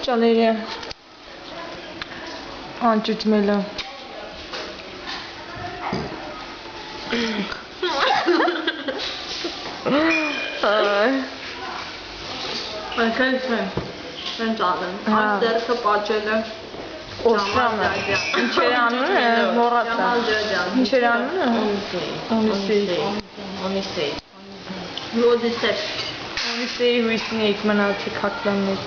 Ճալերը անջուջմելը Mən canım. Այս դերքը պաճել է Օսրամը Ինչ էր անունը մոռացա Ինչ էր անունը Օնիսեի հույսին եք մնացի կատլաններ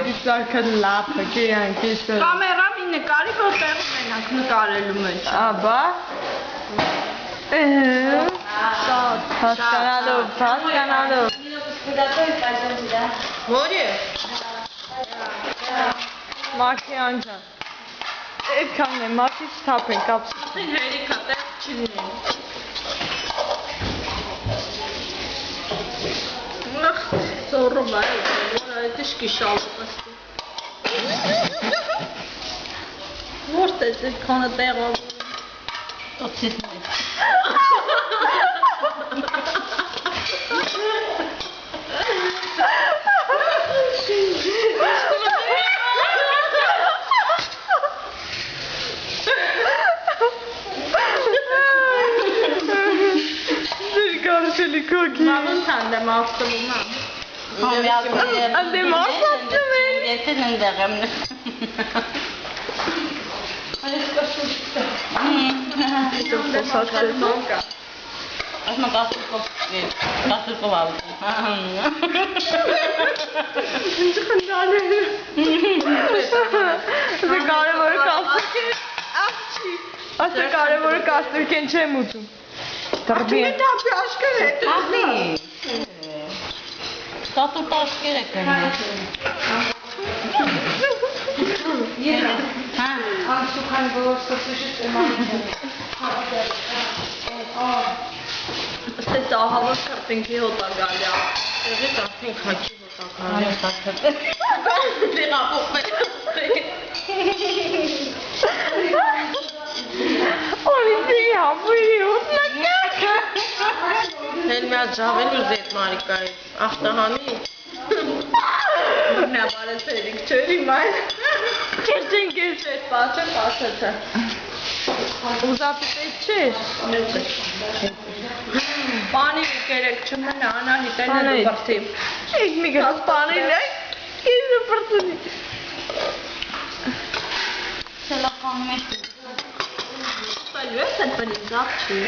Դիսարկը լապը Կամերան մի նկարի, որ տեղում ենանք նկարելու մեջ Աբա Հասկանալով Մորի Մաքի անջան Այդ կամն է, մաքից թապ են կապսում Ին հերիքա, տեղ չի լինեն Սորը բայ որ այդ իշկի շալում ասի Որ տես այդ քանը տեղով Տոցիտնի Մավն թանդեմ ավտվում Անդեմ ասացում են Եթե ննդեղ եմ Ասմա կասուրկով ավտում Ինչ խնդան է Ասա կարևորը կասուրկ են Աղջի Ասա կարևորը կասուրկ են չեմ ուտում Դրբի են Դապի աշկեր է Աղի Կասուրկ աշկեր եք են Անսուքան բոլոր սոսուշից էմանում Ստե ծահավը կրպինքի հոտա գալյա Տեղի կրպինք հաքի հոտա գալյա Տեղապոխ մեր Օրիցի հապույրի ուտնակակ Հել մի ատ ժաղել ուզ էտ մարիկայից Աղտահանի Նա բարես էրիք չեր իմայն Կերչեն կերչ Չետ պասը Ուզապիտ էտ չեր Պանի մի կերեք չմնա անահիտեն է դու բրթիվ Եկ մի գած պանին է Կիզը պրծունի Սելախանում է Սպալու ես այդ բնի զապ չի